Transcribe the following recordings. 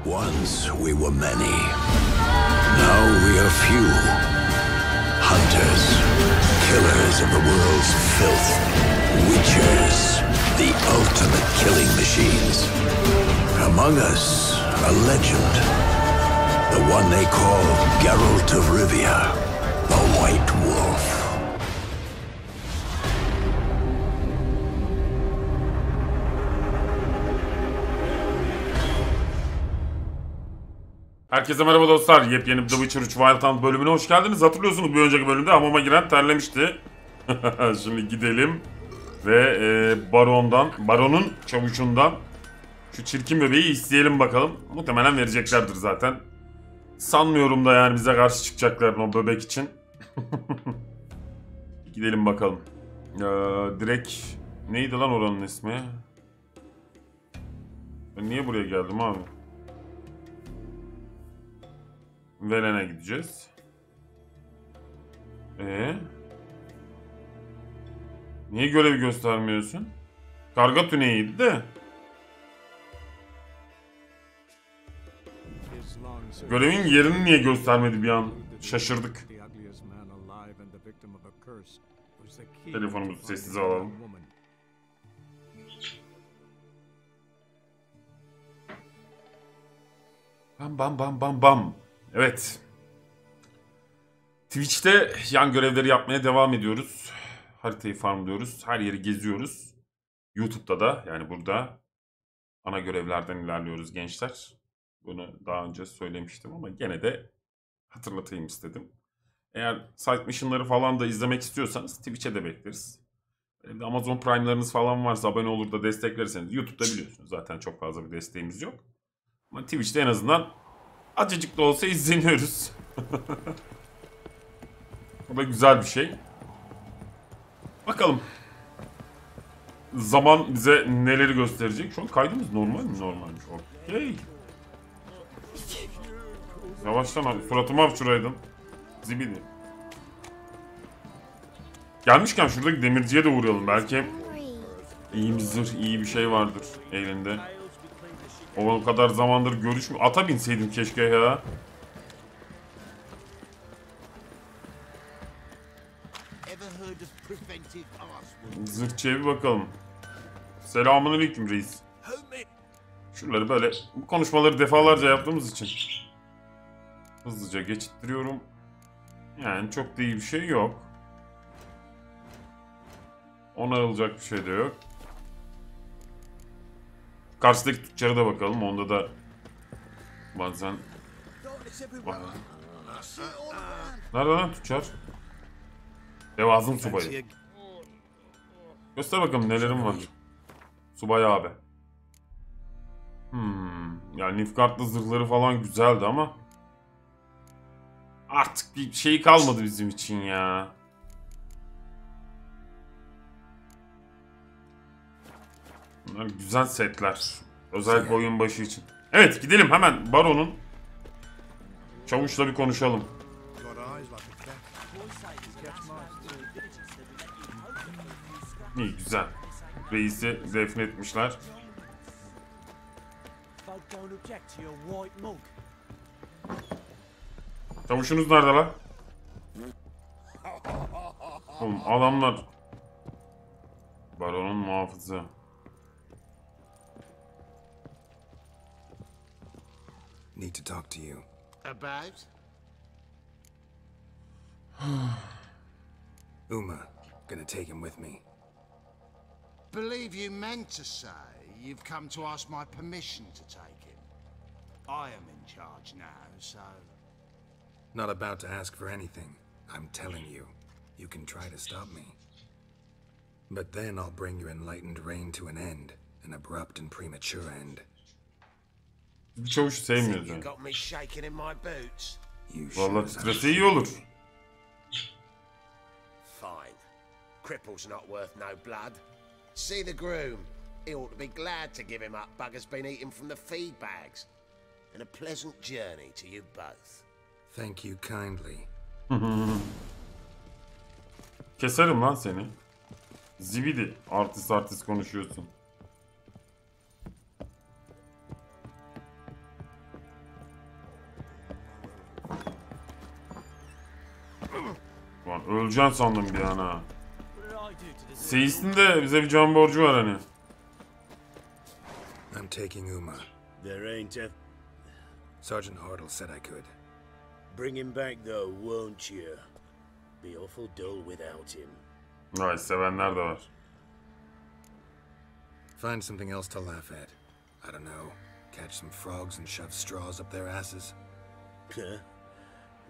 Once we were many. Now we are few. Hunters, killers of the world's filth. Witchers, the ultimate killing machines. Among us, a legend. The one they call Geralt of Rivia, the White Wolf. Herkese merhaba dostlar. Yepyeni bir The Witcher 3 Wild Hunt bölümüne hoş geldiniz. Hatırlıyorsunuz bir önceki bölümde hamama giren terlemişti. Şimdi gidelim ve baronun çavuşundan şu çirkin bebeği isteyelim bakalım. Muhtemelen vereceklerdir zaten. Sanmıyorum da yani bize karşı çıkacaklar o bebek için. Gidelim bakalım. Direkt neydi lan oranın ismi? Ben niye buraya geldim abi? Verene gideceğiz. Niye görevi göstermiyorsun? Karga tüneyiydi de. Görevin yerini niye göstermedi bir an? Şaşırdık. Telefonumuzu sessize alalım. Bam bam bam bam bam. Evet. Twitch'te yan görevleri yapmaya devam ediyoruz. Haritayı farmlıyoruz. Her yeri geziyoruz. YouTube'da da yani burada ana görevlerden ilerliyoruz gençler. Bunu daha önce söylemiştim ama gene de hatırlatayım istedim. Eğer side mission'ları falan da izlemek istiyorsanız Twitch'e de bekleriz. Amazon Prime'larınız falan varsa abone olur da destek verirseniz YouTube'da biliyorsunuz zaten çok fazla bir desteğimiz yok. Ama Twitch'te en azından acıcık da olsa izleniyoruz. Bu da güzel bir şey. Bakalım. Zaman bize neleri gösterecek. Şu an kaydımız normal mi? Normalmiş. Okey. Yavaştan abi. Suratıma hapşuraydın. Zibidi. Gelmişken şuradaki demirciye de uğrayalım. Belki iyi bir zırh, iyi bir şey vardır elinde. O kadar zamandır görüşmüyor. Ata binseydim keşke ya. Zırhçıya bir bakalım. Selamünaleyküm reis. Şuraları böyle bu konuşmaları defalarca yaptığımız için hızlıca geçittiriyorum. Yani çok da iyi bir şey yok. Onarılacak bir şey de yok. Karşıdaki tüccara da bakalım. Onda da bazen... Nerede lan tüccar? Devazım subayı. Göster bakalım nelerim var. Subay abi. Yani Nilfgaard'lı zırhları falan güzeldi ama artık bir şey kalmadı bizim için ya. Bunlar güzel setler. Özellikle oyun başı için. Evet gidelim hemen baronun çavuşla bir konuşalım. İyi güzel. Reisi defnetmişler. Çavuşunuz nerede lan? Oğlum adamlar. Baronun muhafızı. Need to talk to you. About? Uma, gonna take him with me. Believe you meant to say you've come to ask my permission to take him. I am in charge now, so... Not about to ask for anything. I'm telling you. You can try to stop me. But then I'll bring your enlightened reign to an end. An abrupt and premature end. Bir çavuş sevmiyoruz You yani. got me shaking in my boots. Vallahi titrese iyi olur. Fine. Cripple's not worth no blood. See the groom. He ought to be glad to give him up. Bugger's been eating from the feed bags. And a pleasant journey to you both. Thank you kindly. Keserim lan seni. Zibidi. Artist konuşuyorsun. Öleceksin sandım bir an ha. Seyis'in de bize bir can borcu var hani. I'm taking Uma. There ain't a... Sergeant Hartle said I could. Bring him back though, won't you? Be awful dull without him. Vay, sevenler de var. Find something else to laugh at. I don't know. Catch some frogs and shove straws up their asses. Huh?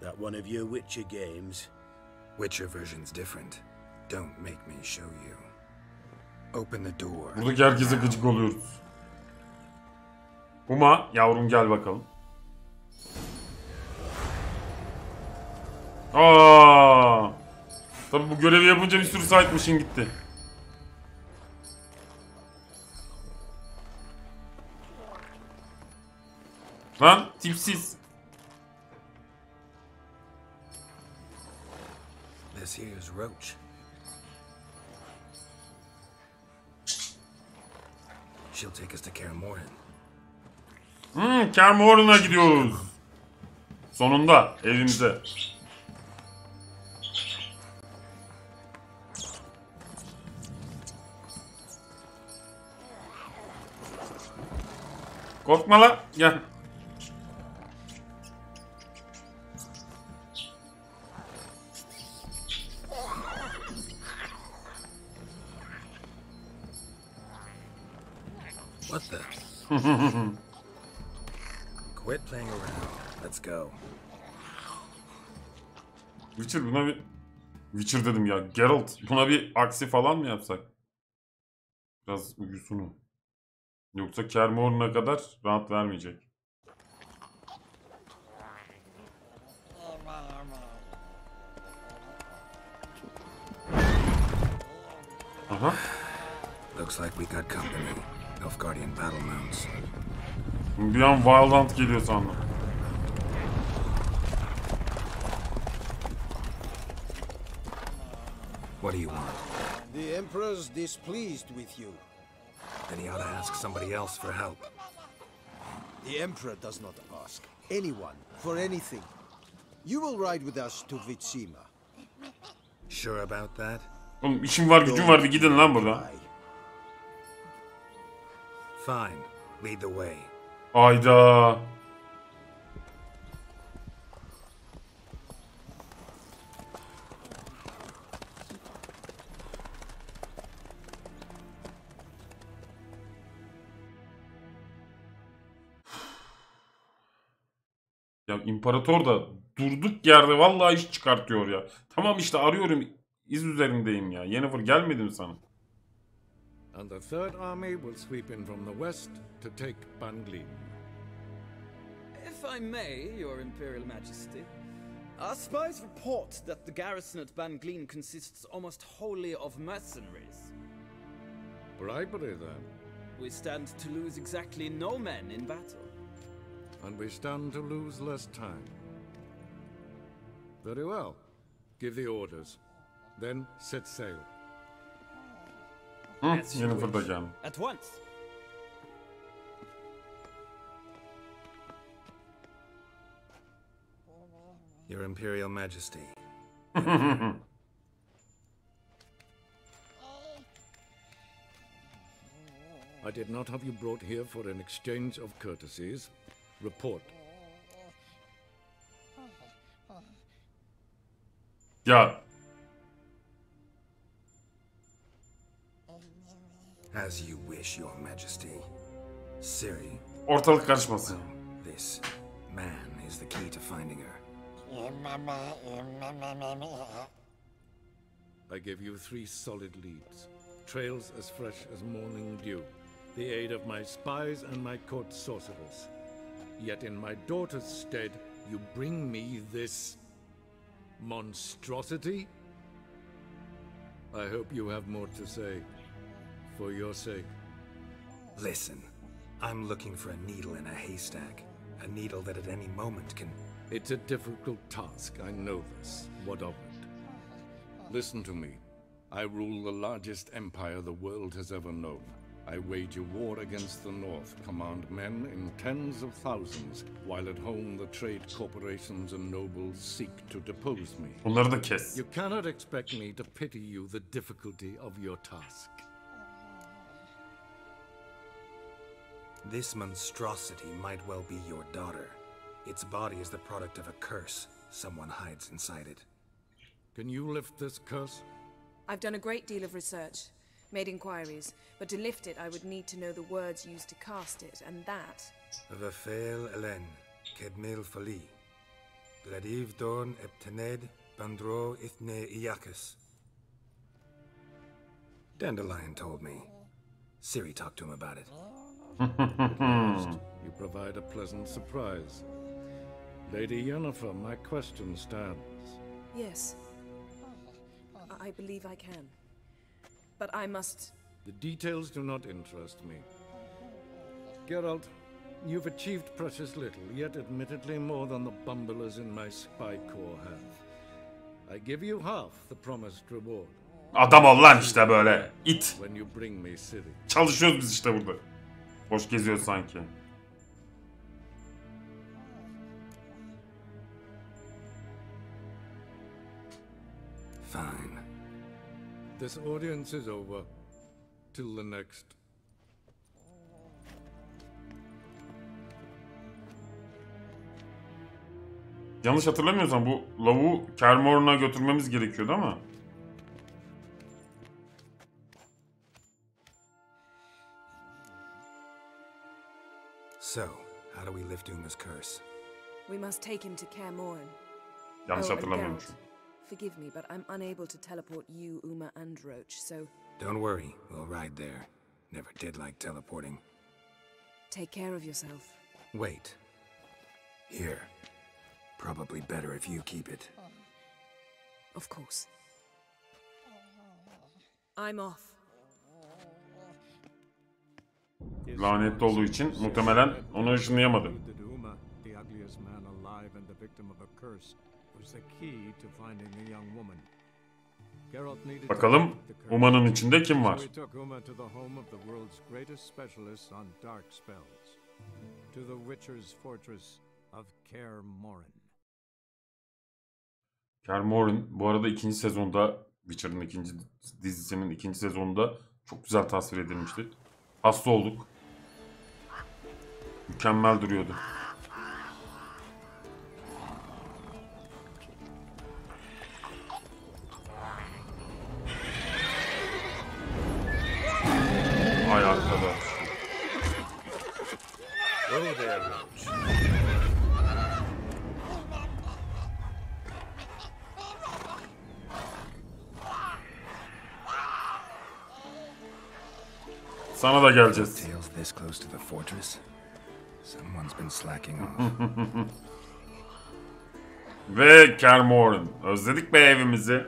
That one of your Witcher games? Witcher version's different. Don't make me show you. Open the door. Buradaki herkese gıcık oluyoruz. Uma, yavrum gel bakalım. Aa! Tabii bu görevi yapınca bir sürü side mission gitti. Lan tipsiz. This here's Roach. She'll take us to Karamorhen. Karamorhen'a gidiyoruz. Sonunda evimize. Korkma la. Gel. What the? Quit playing around. Let's go. Witcher buna bir... Witcher dedim ya. Geralt buna bir aksi falan mı yapsak? Biraz uyusunu. Yoksa Karamorhen'a kadar rahat vermeyecek. Aha. Looks like we got company. Nilfgaardian battle mounts. Bir an Wild Hunt geliyor sandım. What do you want? The Emperor's displeased with you. Then he ought to ask somebody else for help. The Emperor does not ask anyone for anything. You will ride with us to Vitsima. Sure about that? Oğlum işim var gücüm var, bir gidin lan buradan. Fine. Lead the way. Ayda. Ya imparator da durduk yerde vallahi iş çıkartıyor ya. Tamam işte arıyorum, iz üzerindeyim ya. Yennefer gelmedi mi sana? And the Third Army will sweep in from the west to take Bangleen. If I may, Your Imperial Majesty, our spies report that the garrison at Bangleen consists almost wholly of mercenaries. Bribery, then. We stand to lose exactly no men in battle. And we stand to lose less time. Very well. Give the orders. Then set sail. Yennefer da geldi. At once. Your Imperial Majesty. I did not have you brought here for an exchange of courtesies. Report. Ya As you wish, Your Majesty. Ciri. ortalık karışmasın. This man is the key to finding her. I give you 3 solid leads. Trails as fresh as morning dew. The aid of my spies and my court sorcerers. Yet in my daughter's stead, you bring me this monstrosity? I hope you have more to say. For your sake. Listen, I'm looking for a needle in a haystack. A needle that at any moment can... It's a difficult task, I know this. What of it? Listen to me. I rule the largest empire the world has ever known. I wage a war against the North, command men in tens of thousands, while at home the trade corporations and nobles seek to depose me. Bunları da kes. You cannot expect me to pity you the difficulty of your task. This monstrosity might well be your daughter. Its body is the product of a curse. Someone hides inside it. Can you lift this curse? I've done a great deal of research, made inquiries, but to lift it I would need to know the words used to cast it, and that... Vafel Elen, Kedmil Fali. Gladiv Dorn Eptened, Bandro Ithne Iacus. Dandelion told me. Siri talked to him about it. You provide a pleasant surprise. Lady Yennefer, my question stands. Yes. I believe I can. But I must... The details do not interest me. Geralt, you've achieved precious little, yet admittedly more than the bumblers in my spy corps have. I give you half the promised reward. Adam ol lan işte böyle. İt. When you bring me Ciri. Çalışıyoruz biz işte burada. Boş geziyoruz sanki. Fine. This audience is over. Till the next. Yanlış hatırlamıyorsam bu lavuğu Kermor'una götürmemiz gerekiyordu ama. So, how do we lift Uma's curse? We must take him to Kaer Morhen. Yanlış and hatırlamıyormuşum. Geralt, forgive me, but I'm unable to teleport you, Uma, and Roach, so... Don't worry, we'll ride there. Never did like teleporting. Take care of yourself. Wait. Here. Probably better if you keep it. Of course. I'm off. Lanetli olduğu için muhtemelen onu ışınlayamadı. Bakalım Uma'nın içinde kim var? Kaer Morhen bu arada ikinci sezonda, Witcher'ın ikinci dizisinin ikinci sezonunda çok güzel tasvir edilmişti. Hasta olduk. Mükemmel duruyordu. Ay arkadaş. Sana da geleceğiz. This close to the fortress? Someone's been slacking off. Ve Kaer Morhen. Özledik be evimizi.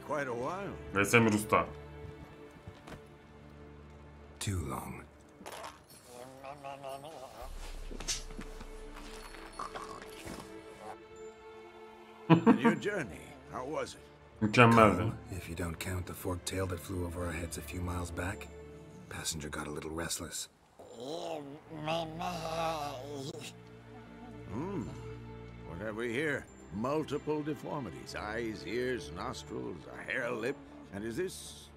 Quite a while. Vesemir Usta. Too long. Your journey, how was it? Mükemmeldi. If you don't count the forked tail that flew over our heads a few miles back, passenger got a little restless. What have we here? Multiple deformities. Eyes, ears, nostrils, a hair lip. And is this...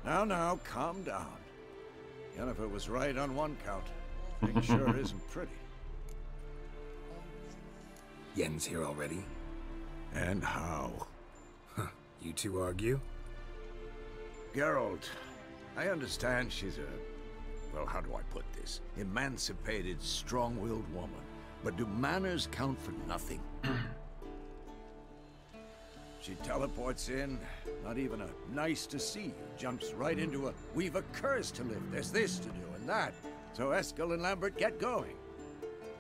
Now, calm down. Yennefer was right on one count. Thing sure isn't pretty. Yen's here already? And how? Huh. You two argue? Geralt, I understand she's a... Well, how do I put this? Emancipated, strong-willed woman. But do manners count for nothing? She teleports in, not even a nice to see you, jumps right into a, we've a curse to lift, there's this to do and that. So Eskel and Lambert get going.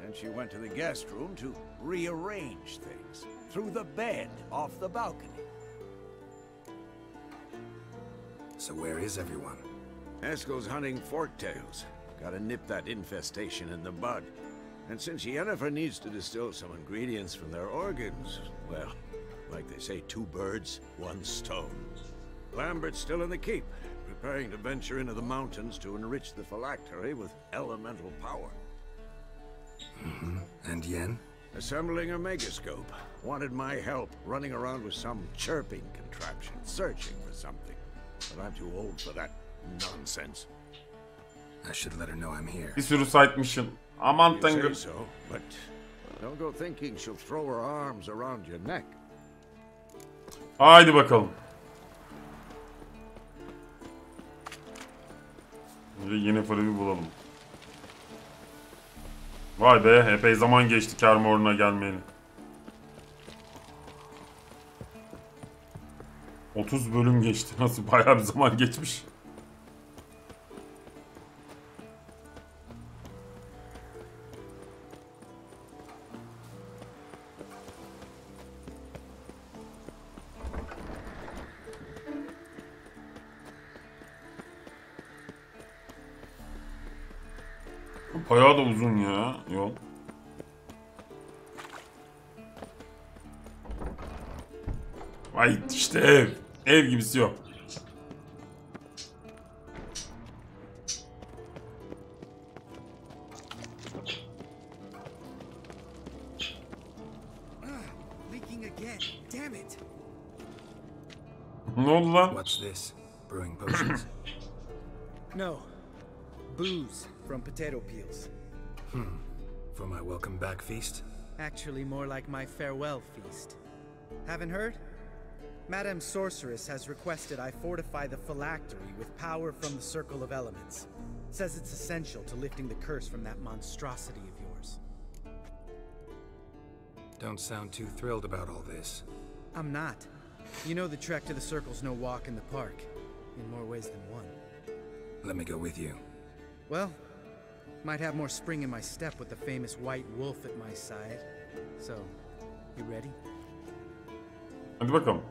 and she went to the guest room to rearrange things. Threw the bed off the balcony. So where is everyone? Eskel's hunting forktails. Gotta nip that infestation in the bud. And since Yennefer needs to distill some ingredients from their organs, well, like they say, 2 birds, 1 stone. Lambert's still in the keep, preparing to venture into the mountains to enrich the phylactery with elemental power. And Yen? Assembling a megascope. Wanted my help running around with some chirping contraption, searching for something. But I'm too old for that nonsense. I should let her know I'm here. Bir sürü side mission. Aman You tanrım. say so, but don't go thinking she'll throw her arms around your neck. Haydi bakalım. Önce Yennefer'ı bir bulalım. Vay be, epey zaman geçti Kermor'una gelmeyeli. 30 bölüm geçti. Nasıl bayağı bir zaman geçmiş. Bayağı da uzun ya yol. Vay işte ev. Ev gibisi yok. Leaking again. Damn it. Ne oldu lan? What's this? Brewing potions? No. Booze from potato peels. For my welcome back feast? Actually, more like my farewell feast. Haven't heard? Madame Sorceress has requested I fortify the phylactery with power from the Circle of Elements. Says it's essential to lifting the curse from that monstrosity of yours. Don't sound too thrilled about all this. I'm not. You know the trek to the Circle's no walk in the park. In more ways than one. Let me go with you. Well, might have more spring in my step with the famous white wolf at my side. So, you ready? Hadi bakalım.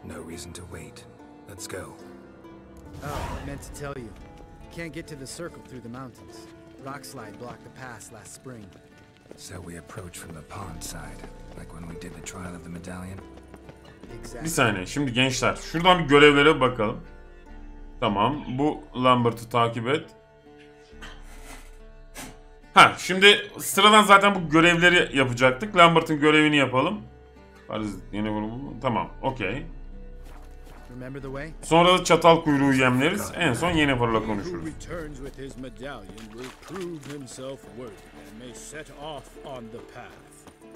No reason to wait. Let's go. Oh, I meant to tell you. Can't get to the Circle through the mountains. Rockslide blocked the pass last spring. So we approach from the pond side, like when we did the trial of the medallion. Bir saniye. Şimdi gençler, şuradan bir görevlere bakalım. Tamam. Bu Lambert'ı takip et. Ha, şimdi sıradan zaten bu görevleri yapacaktık. Lambert'ın görevini yapalım. Yeni grubu. Tamam. Okey. Sonra da çatal kuyruğu yemleriz. En son Yennefer'la konuşuruz.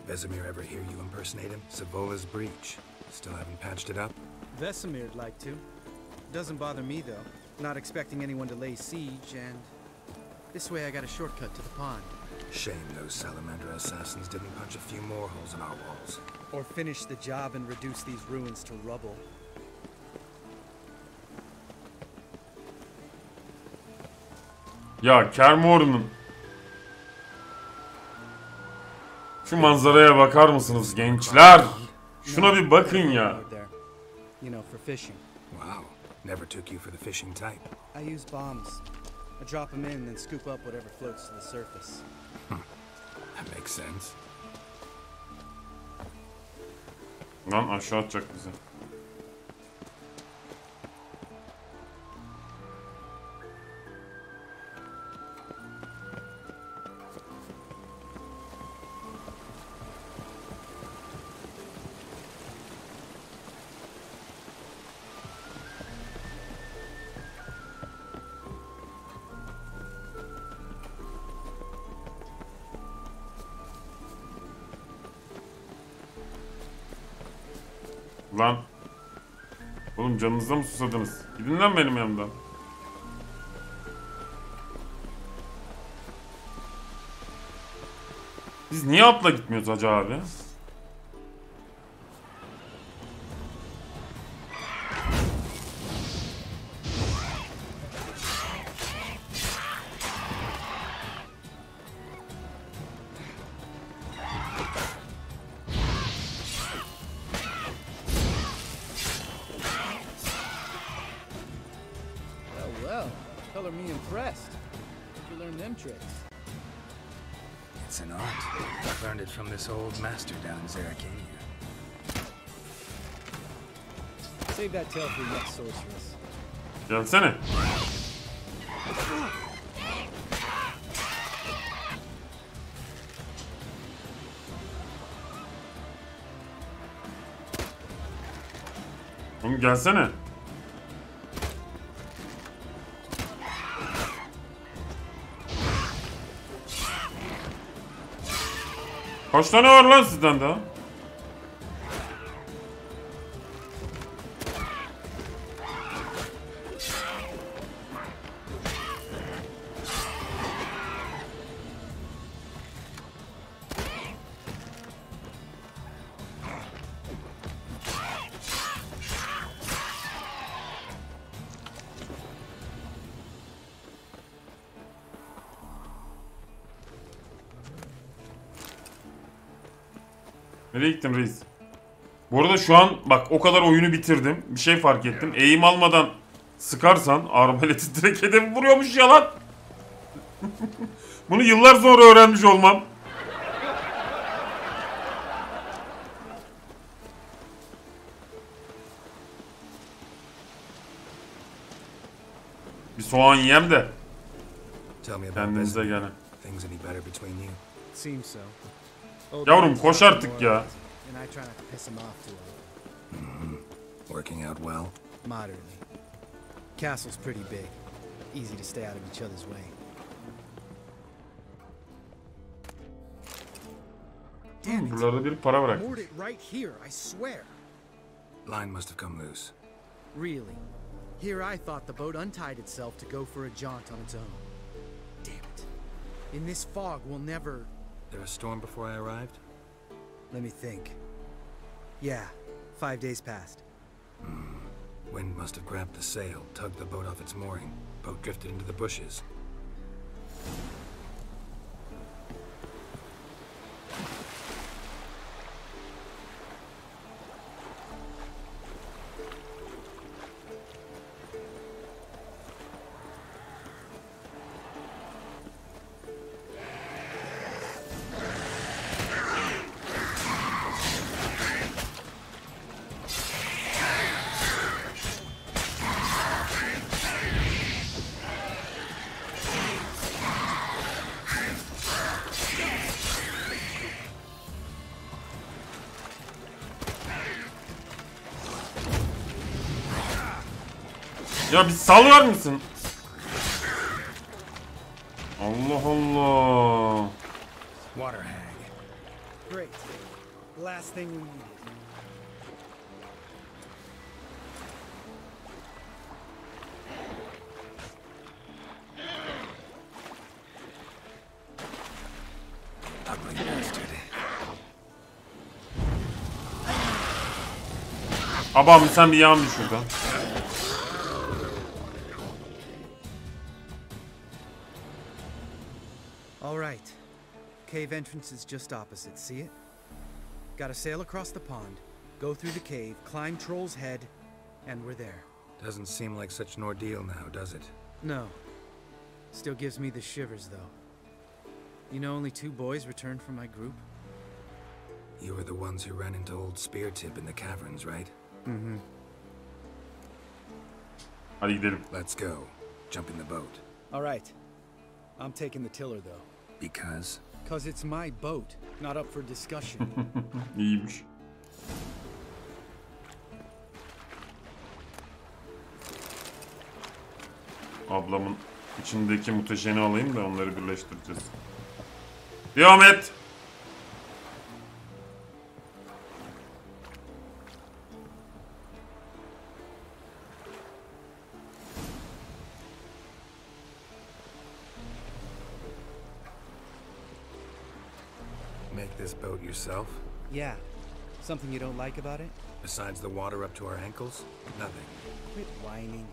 Vesemir ever hear you impersonate him? Savola's breach. Still haven't patched it up? Vesemir'd like to. Doesn't bother me though. Not expecting anyone to lay siege, and this way I got a shortcut to the pond. Shame those salamander assassins didn't punch a few more holes in our walls. Or finish the job and reduce these ruins to rubble. Ya Kermor'un şu manzaraya bakar mısınız gençler? Şuna bir bakın ya. You know, for fishing. Wow, never took you for the fishing type. I use bombs. I drop them in, then scoop up whatever floats to the surface. That makes sense. Lan aşağı atacak bizi. Lan. Oğlum canınıza mı susadınız? Gidin lan benim yanımdan. Biz niye atla gitmiyoruz hacı abi? color me impressed. Did you learn them tricks? It's an art. I learned it from this old master down in Zeracania. Save that tale for next sorceress. Gelsene. Oğlum gelsene. Kaç tane var lan sizden daha? Nereye gittin reis? Bu arada şu an bak o kadar oyunu bitirdim. Bir şey fark ettim. Eğim almadan sıkarsan arbaleti direkt hedefi vuruyormuş ya lan. Bunu yıllar sonra öğrenmiş olmam. Bir soğan yiyem de kendinize gelin. Yavrum koş artık ya. Working out well? Moderately. Castle's pretty big. Easy to stay out of each other's way. Damn it. Buralarda bir para bırak. Moored it right here, I swear. Line must have come loose. Really? Here I thought the boat untied itself to go for a jaunt on its own. Damn it. In this fog, we'll never... There a storm before I arrived? Let me think. Yeah, 5 days passed. Wind must have grabbed the sail, tugged the boat off its mooring. Boat drifted into the bushes. Ya bir salvar mısın? Allah Allah. Water hag. Great. Last thing we needed. Ugly bastard. Abam sen bir yağın şuradan. All right. Cave entrance is just opposite, see it? Gotta sail across the pond, go through the cave, climb Troll's Head, and we're there. Doesn't seem like such an ordeal now, does it? No. Still gives me the shivers, though. You know only 2 boys returned from my group? You were the ones who ran into old Spear Tip in the caverns, right? Mm-hmm. Hadi gidelim. Let's go. Jump in the boat. All right. I'm taking the tiller, though. Because? Because it's my boat, not up for discussion. İyiymiş. Ablamın içindeki muteşeni alayım da onları birleştireceğiz. Devam et. Make this boat yourself? Yeah. Something you don't like about it? Besides the water up to our ankles? Nothing. Quit whining.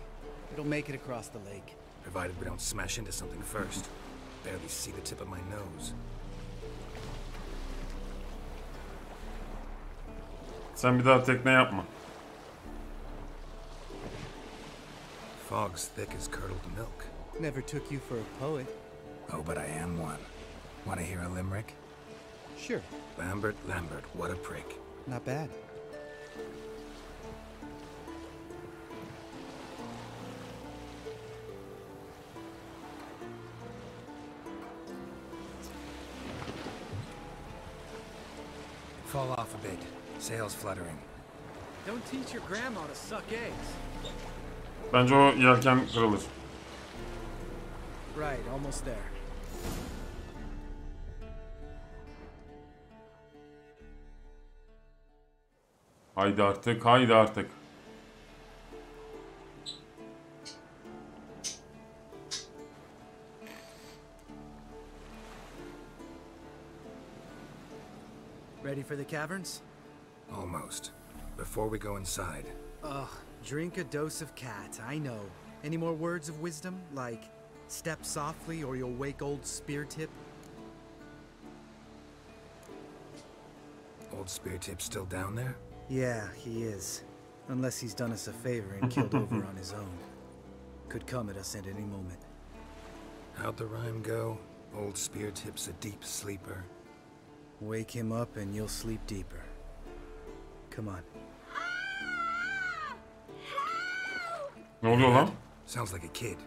It'll make it across the lake. Provided we don't smash into something first. Barely see the tip of my nose. Sen bir daha tekne yapma. Fog's thick as curdled milk. Never took you for a poet. Oh, but I am one. Want to hear a limerick? Sure. Lambert, what a prick. Not bad. Fall off a bit. Sails fluttering. Don't teach your grandma to suck eggs. Bence o yelken kırılır. Right, almost there. Haydi artık, haydi artık. Ready for the caverns? Almost. Before we go inside. Ugh, drink a dose of cat, I know. Any more words of wisdom, like step softly or you'll wake old spear tip? Old Spear Tip still down there? Yeah, he is. Unless he's done us a favor and killed over on his own. Could come at us at any moment. How'd the rhyme go? Old Spear Tip's a deep sleeper. Wake him up and you'll sleep deeper. Come on. Ne oluyor lan? Sounds like a kid.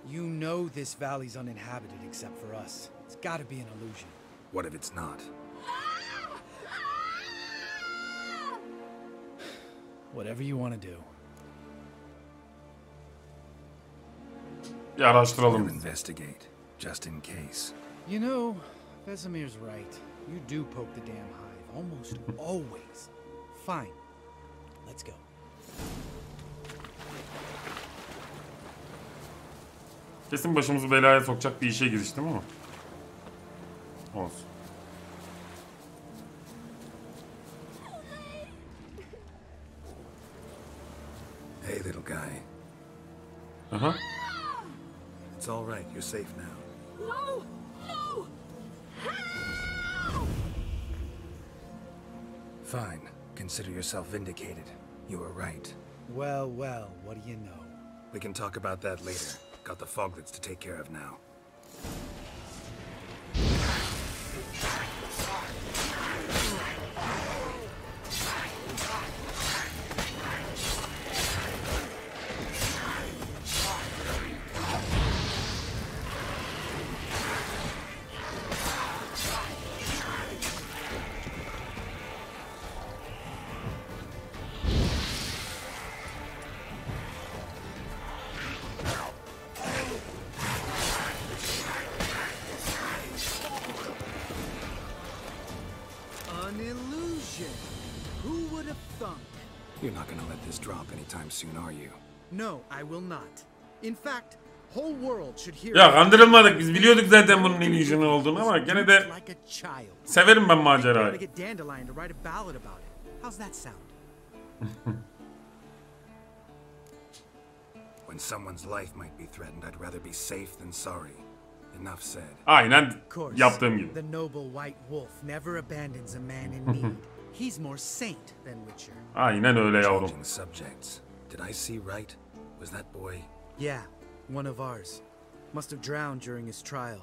You know this valley's uninhabited except for us. It's gotta be an illusion. What if it's not? Whatever you want to do. Bir araştıralım. We'll investigate, just in case. You know, Vesemir's right. You do poke the damn hive, almost always. Fine. Let's go. Kesin başımızı belaya sokacak bir işe giriştim ama. Olsun. Hey, little guy. Aha. It's all right. You're safe now. No! No! Fine. Consider yourself vindicated. You were right. Well, well, what do you know? We can talk about that later. Got the foglets to take care of now. An illusion. Who would have thunk? You're not gonna let this drop anytime soon, are you? No, I will not. In fact, whole world should hear. Ya kandırılmadık, biz biliyorduk zaten bunun illusion olduğunu ama gene de like a child. severim ben I'm macerayı. gonna get Dandelion to write a ballad about it. How's that sound? When someone's life might be threatened, I'd rather be safe than sorry. Enough said. Aynen Of course, yaptığım gibi. the noble white wolf never abandons a man in need. He's more saint than Witcher. Aynen öyle yavrum. Changing subjects. Did I see right? Was that boy? Yeah, one of ours. Must have drowned during his trial.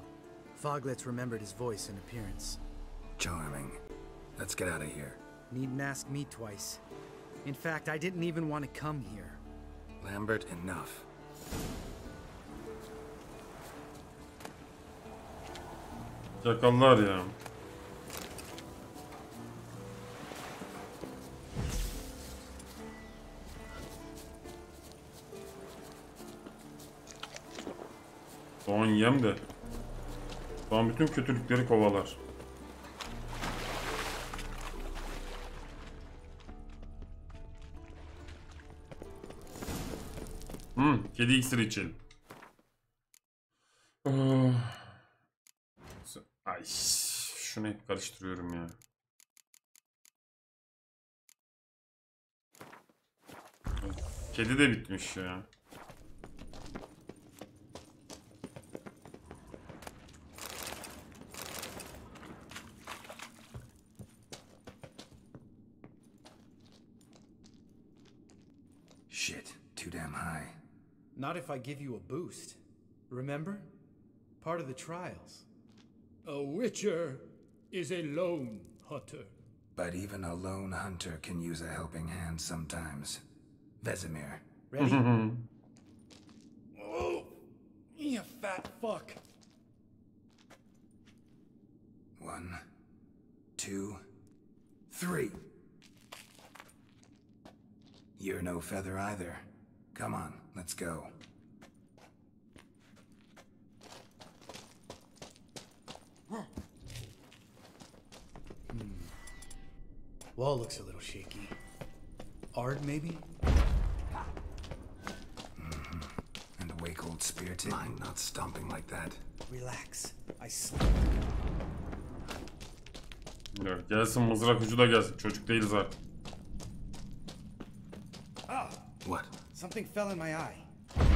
Foglets remembered his voice and appearance. Charming. Let's get out of here. Needn't ask me twice. In fact, I didn't even want to come here. Lambert, enough. Çakallar ya. Soğan yem de. Soğan bütün kötülükleri kovalar. Kedi iksiri içelim. Ay, şunu hep karıştırıyorum ya. Kedi de bitmiş ya. Shit, too damn high. Not if I give you a boost. Remember? Part of the trials. A witcher is a lone hunter. But even a lone hunter can use a helping hand sometimes. Vesemir. Ready? Oh, you fat fuck. 1, 2, 3. You're no feather either. Come on, let's go. Wall looks a little shaky. Ard, maybe? And a wake old spear tip. Mind not stomping like that. Relax. I sleep. Evet, gelsin mızrak ucu da gelsin. Çocuk değiliz artık. Ah! What? Something fell in my eye.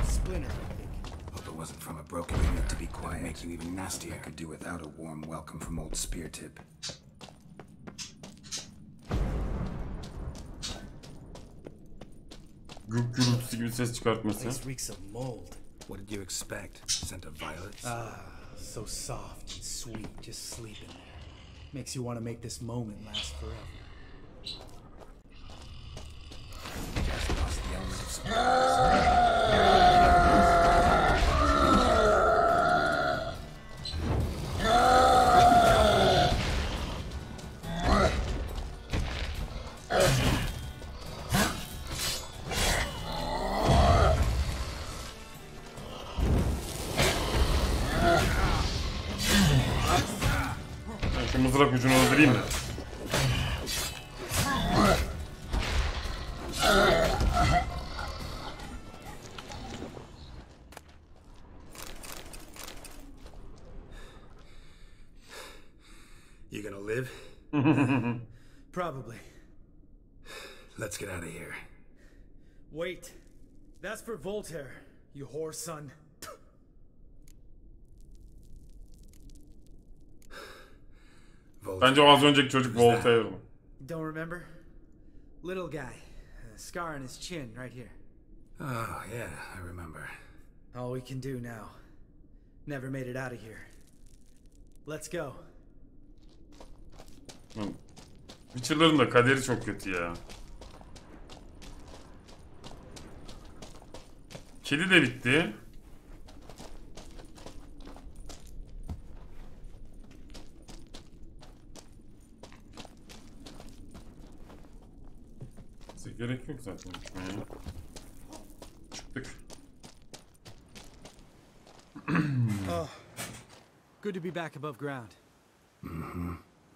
Splinter, I think. Hope it wasn't from a broken you need to be quiet. Make you even nastier. I could do without a warm welcome from old spear tip. Gök gürültüsü gibi ses çıkartması. Place reeks of mold. What did you expect? Scent of violets? So soft and sweet, just sleeping there. Makes you want to make this moment last forever. Just lost the element of surprise. Şu mızrak ucunu öldüreyim mi? You gonna live? Probably. Let's get out of here. Wait. That's for Voltaire, you whore son. Bence o az önceki çocuk Voltaire. Don't remember? Little guy. A scar on his chin right here. Oh, yeah, I remember. All we can do now. Never made it out of here. Let's go. Witcher'ların da kaderi çok kötü ya. Kedi de bitti. Gerek yok zaten uçmaya. Çıktık. Oh, good to be back above ground.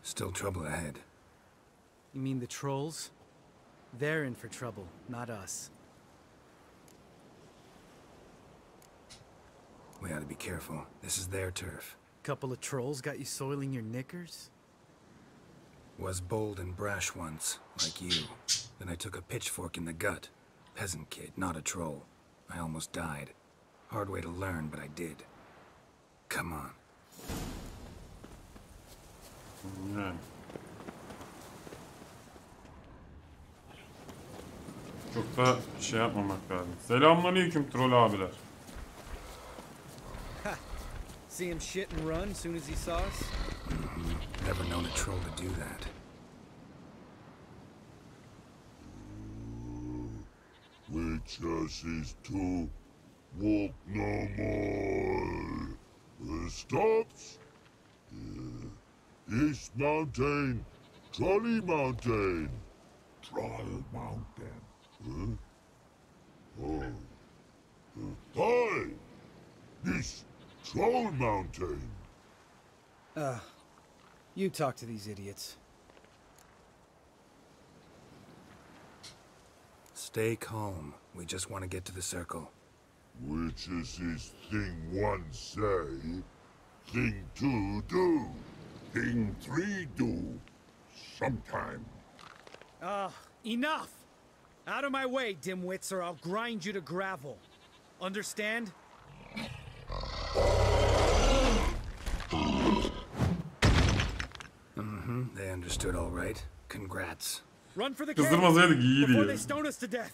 Still trouble ahead. You mean the trolls? They're in for trouble, not us. We ought to be careful. This is their turf. Couple of trolls got you soiling your knickers? Was bold and brash once, like you. Then I took a pitchfork in the gut. Peasant kid, not a troll. I almost died. Hard way to learn, but I did. Come on. Yani. Çok da şey yapmamak lazım. Selamünaleyküm troll abiler. See him shit and run as soon as he saw us? Never known a troll to do that. Witches is to walk no more. Stops. East Mountain, Trolley Mountain. Troll Mountain. Huh? Oh. Hi! This Troll Mountain. You talk to these idiots. Stay calm. We just want to get to the circle. Which is his thing one say, thing two do, thing three do, sometime. Enough! Out of my way, dimwits, or I'll grind you to gravel. Understand? They understood all right. Congrats. Run for the Kızdırmasaydık iyiydi before ya. they stone us to death.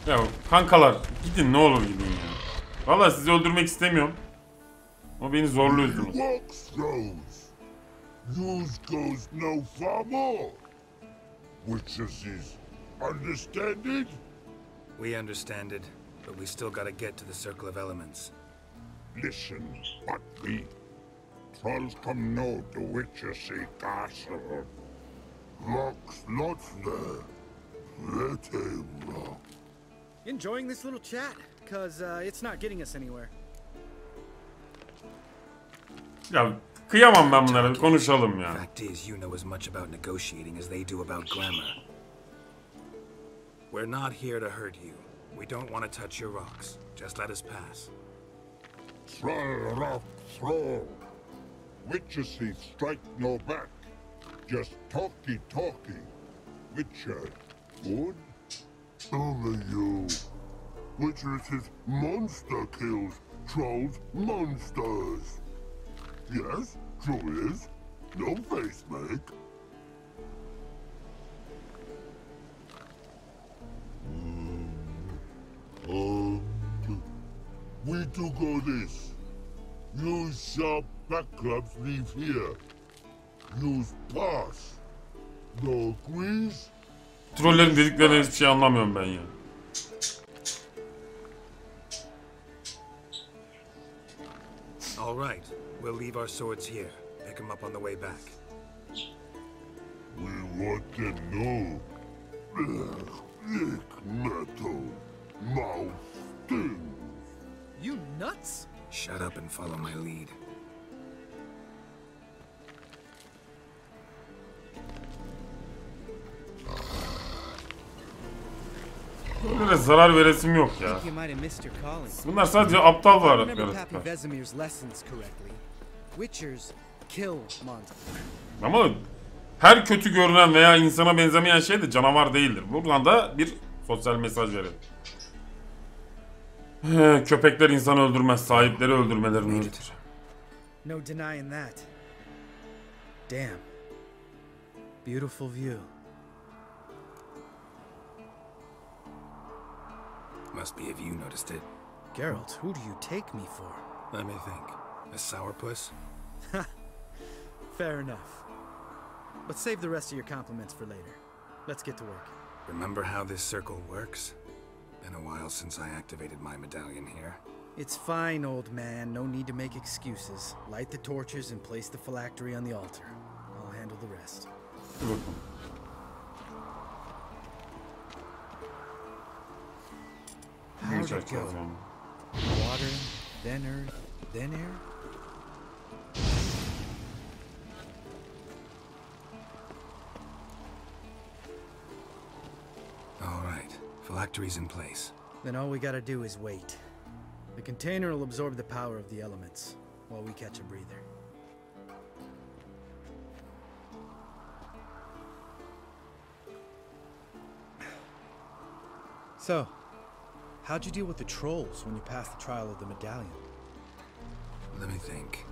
Ya kankalar gidin, ne olur gidin ya. Vallahi sizi öldürmek istemiyorum. O beni zorluyorsunuz. Yours goes no far more. Witnesses, understand it? We understand it, but we still gotta get to the circle of elements. Listen, but we trolls come no to Witchersea Castle. Locks lots there. Let him rock. Enjoying this little chat, cause it's not getting us anywhere. Ya kıyamam ben bunlara, konuşalım ya. Fact is, you know as much about negotiating as they do about grammar. We're not here to hurt you. We don't want to touch your rocks. Just let us pass. Troll rock troll. Witchersea strike no back. Just talky. Witcher, good? Only you. Witchers's monster kills. Trolls monsters. Yes, true is. No face make. We do go this. Use sharp back clubs leave here. Use pass. No agrees? Trollerin dediklerinden hiçbir şey anlamıyorum ben ya. All right, we'll leave our swords here. Pick them up on the way back. We want to know. Thick metal. Mouth stings. You nuts? Shut up and follow my lead. Böyle zarar veresim yok ya. Bunlar sadece aptal var yaratıklar. Ama her kötü görünen veya insana benzemeyen şey de canavar değildir. Buradan da bir sosyal mesaj verelim. Köpekler insanı öldürmez, sahipleri öldürmelerini öldürür. No denying that. Damn. Beautiful view. Must be if you noticed it. Geralt, who do you take me for? Let me think. A sourpuss? Fair enough. But save the rest of your compliments for later. Let's get to work. Remember how this circle works? Been a while since I activated my medallion here. It's fine, old man. No need to make excuses. Light the torches and place the phylactery on the altar. I'll handle the rest. How'd it go? Water, then earth, then air? All right, phylactery's in place. Then all we gotta do is wait. The container will absorb the power of the elements, while we catch a breather. So, how'd you deal with the trolls when you passed the trial of the medallion? Let me think.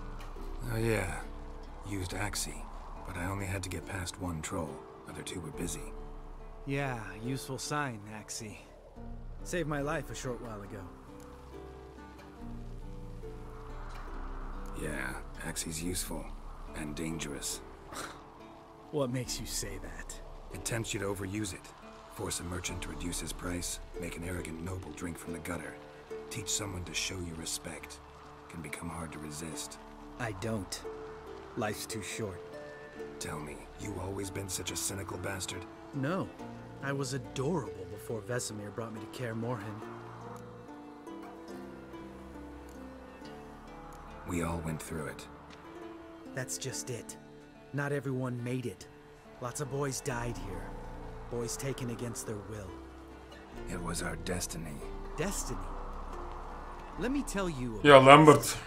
Oh yeah, used Axie, but I only had to get past one troll. Other two were busy. Yeah, useful sign, Axie. Saved my life a short while ago. Yeah, Axie's useful. And dangerous. What makes you say that? It tempts you to overuse it. Force a merchant to reduce his price. Make an arrogant noble drink from the gutter. Teach someone to show you respect. Can become hard to resist. I don't. Life's too short. Tell me, you always been such a cynical bastard? No. I was adorable before Vesemir brought me to Kaer Morhen. We all went through it. That's just it. Not everyone made it. Lots of boys died here. Boys taken against their will. It was our destiny. Destiny? Let me tell you about Yeah, Lambert.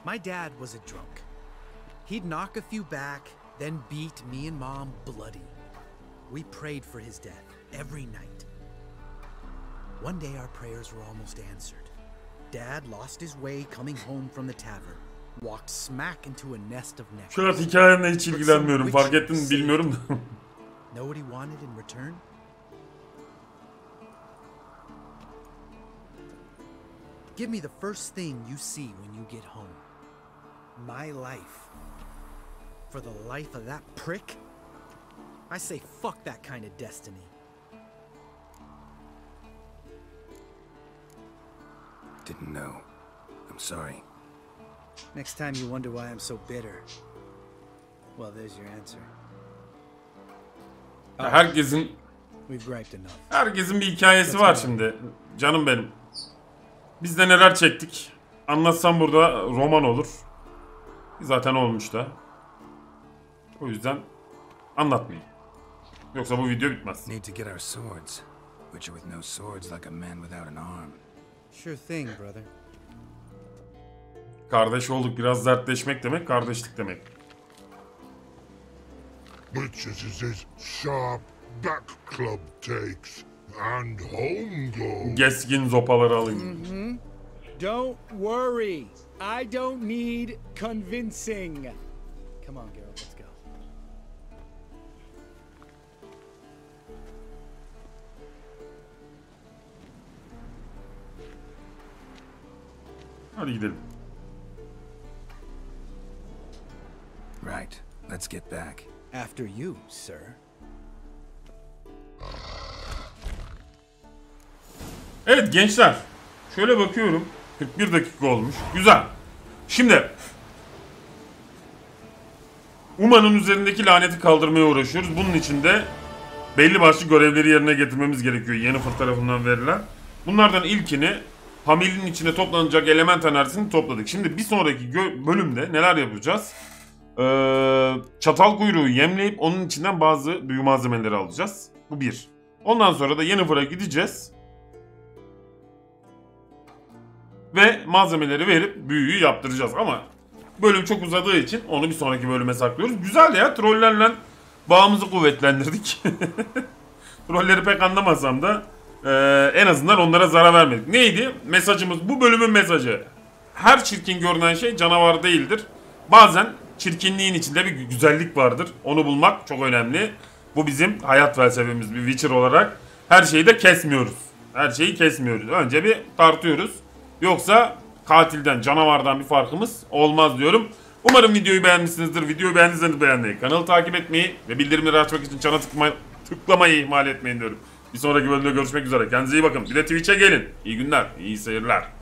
My dad was a drunk. He'd knock a few back, then beat me and Mom bloody. We prayed for his death every night. One day our prayers were almost answered. Dad lost his way coming home from the tavern. Walked smack into a nest of necklaces. Şöyle hikayenle hiç ilgilenmiyorum. Fark ettin mi bilmiyorum da. Know what he wanted in return? Give me the first thing you see when you get home. My life. For the life of that prick? I say fuck that kind of destiny. Didn't know. I'm sorry. Next time you wonder why I'm so bitter, well, there's your answer. Herkesin We've griped enough. Herkesin bir hikayesi var şimdi. Canım benim. Biz de neler çektik. Anlatsam burada roman olur. Zaten olmuş da. O yüzden anlatmayayım. Yoksa bu video bitmez. Need to get our swords. Witcher with no swords like a man without an arm. Sure thing, brother. Kardeş olduk, biraz dertleşmek demek, kardeşlik demek. Witches is his sharp back club takes and home go. Keskin zopaları alayım. Don't worry. I don't need convincing. Come on, Geralt, let's go. Hadi gidelim. Right. Let's get back. After you, sir. Evet gençler. Şöyle bakıyorum. 41 dakika olmuş. Güzel. Şimdi Uma'nın üzerindeki laneti kaldırmaya uğraşıyoruz. Bunun için de belli başlı görevleri yerine getirmemiz gerekiyor. Yennefer tarafından verilen. Bunlardan ilkini Hamil'in içine toplanacak element enerjisini topladık. Şimdi bir sonraki bölümde neler yapacağız? Çatal kuyruğu yemleyip onun içinden bazı büyü malzemeleri alacağız. Bu bir. Ondan sonra da Yennefer'a gideceğiz. Ve malzemeleri verip büyüyü yaptıracağız. Ama bölüm çok uzadığı için onu bir sonraki bölüme saklıyoruz. Güzel ya, trollerle bağımızı kuvvetlendirdik. Trolleri pek anlamasam da en azından onlara zarar vermedik. Neydi? Mesajımız, bu bölümün mesajı. Her çirkin görünen şey canavar değildir. Bazen çirkinliğin içinde bir güzellik vardır. Onu bulmak çok önemli. Bu bizim hayat felsefemiz bir Witcher olarak. Her şeyi de kesmiyoruz. Her şeyi kesmiyoruz. Önce bir tartıyoruz. Yoksa katilden, canavardan bir farkımız olmaz diyorum. Umarım videoyu beğenmişsinizdir. Videoyu beğendiyseniz beğenmeyi, kanalı takip etmeyi ve bildirimleri açmak için çana tıklamayı ihmal etmeyin diyorum. Bir sonraki bölümde görüşmek üzere. Kendinize iyi bakın. Bir de Twitch'e gelin. İyi günler, iyi seyirler.